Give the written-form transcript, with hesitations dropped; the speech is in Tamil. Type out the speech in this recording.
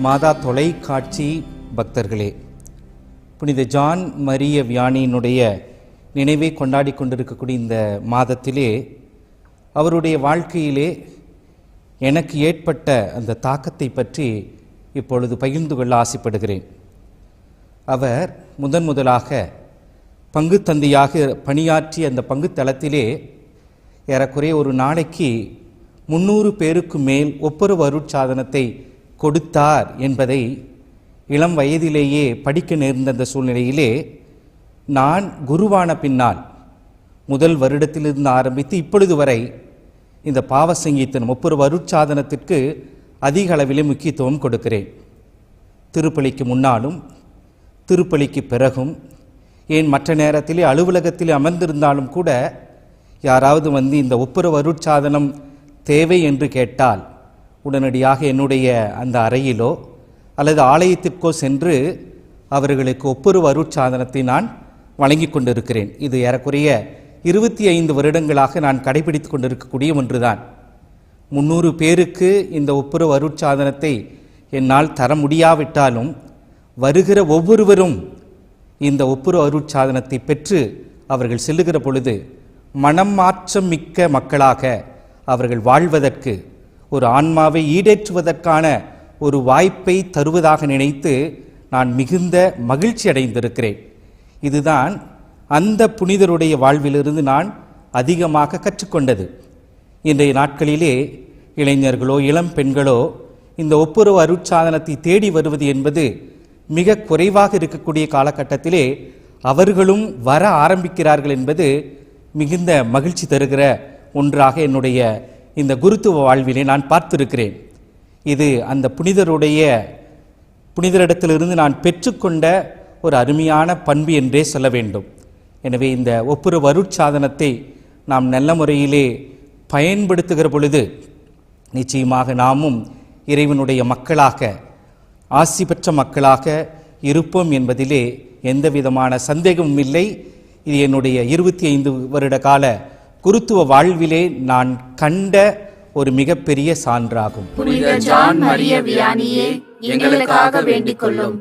மாதா தொலைக்காட்சி பக்தர்களே, புனித ஜான் மரிய வியானியினுடைய நினைவை கொண்டாடி கொண்டிருக்கக்கூடிய இந்த மாதத்திலே அவருடைய வாழ்க்கையிலே எனக்கு ஏற்பட்ட அந்த தாக்கத்தை பற்றி இப்பொழுது பகிர்ந்து கொள்ள ஆசைப்படுகிறேன். அவர் முதலாக பங்கு தந்தையாக பணியாற்றிய அந்த பங்கு தளத்திலே ஏறக்குறைய ஒரு நாளைக்கு 300 பேருக்கு மேல் ஒப்புரவு அருட்சாதனத்தை கொடுத்தார் என்பதை இளம் வயதிலேயே படிக்க நேர்ந்த அந்த சூழ்நிலையிலே நான் குருவான பின்னால் முதல் வருடத்திலிருந்து ஆரம்பித்து இப்பொழுது வரை இந்த பாவ சங்கீதம் ஒப்புரவு அருட்சாதனத்திற்கு அதிக அளவிலே முக்கியத்துவம் கொடுக்கிறேன். திருப்பலிக்கு முன்னாலும் திருப்பலிக்கு பிறகும், ஏன் மற்ற நேரத்திலே அலுவலகத்திலே அமர்ந்திருந்தாலும் கூட யாராவது வந்து இந்த ஒப்புரவு அருட்சாதனம் தேவை என்று கேட்டால் உடனடியாக என்னுடைய அந்த அறையிலோ அல்லது ஆலயத்திற்கோ சென்று அவர்களுக்கு ஒப்புரவு அருட்சாதனத்தை நான் வழங்கி கொண்டிருக்கிறேன். இது ஏறக்குறைய 25 வருடங்களாக நான் கடைபிடித்து கொண்டிருக்கக்கூடிய ஒன்றுதான். 300 பேருக்கு இந்த ஒப்புரவு அருட்சாதனத்தை என்னால் தர முடியாவிட்டாலும் வருகிற ஒவ்வொருவரும் இந்த ஒப்புரவு அருட்சாதனத்தை பெற்று அவர்கள் செல்லுகிற பொழுது மனம் மாற்றம் மிக்க மக்களாக அவர்கள் வாழ்வதற்கு, ஒரு ஆன்மாவை ஈடேற்றுவதற்கான ஒரு வாய்ப்பை தருவதாக நினைத்து நான் மிகுந்த மகிழ்ச்சி அடைந்திருக்கிறேன். இதுதான் அந்த புனிதருடைய வாழ்விலிருந்து நான் அதிகமாக கற்றுக்கொண்டது. இன்றைய நாட்களிலே இளைஞர்களோ இளம் பெண்களோ இந்த ஒப்புரவு அருட்சாதனத்தை தேடி வருவது என்பது மிக குறைவாக இருக்கக்கூடிய காலகட்டத்திலே அவர்களும் வர ஆரம்பிக்கிறார்கள் என்பது மிகுந்த மகிழ்ச்சி தருகிற ஒன்றாக என்னுடைய இந்த குருத்துவ வாழ்விலே நான் பார்த்திருக்கிறேன். இது அந்த புனிதரிடத்திலிருந்து நான் பெற்றுக்கொண்ட ஒரு அருமையான பண்பு என்றே சொல்ல வேண்டும். எனவே இந்த ஒப்புரவு அருட்சாதனத்தை நாம் நல்ல முறையிலே பயன்படுத்துகிற பொழுது நிச்சயமாக நாமும் இறைவனுடைய மக்களாக, ஆசி பெற்ற மக்களாக இருப்போம் என்பதிலே எந்த விதமான சந்தேகமும் இல்லை. இது என்னுடைய 25 வருட கால குருத்துவ வாழ்விலே நான் கண்ட ஒரு மிகப்பெரிய சான்றாகும். புனித ஜான் மரிய வியானியே, எங்களுக்காக வேண்டிக் கொள்ளும்.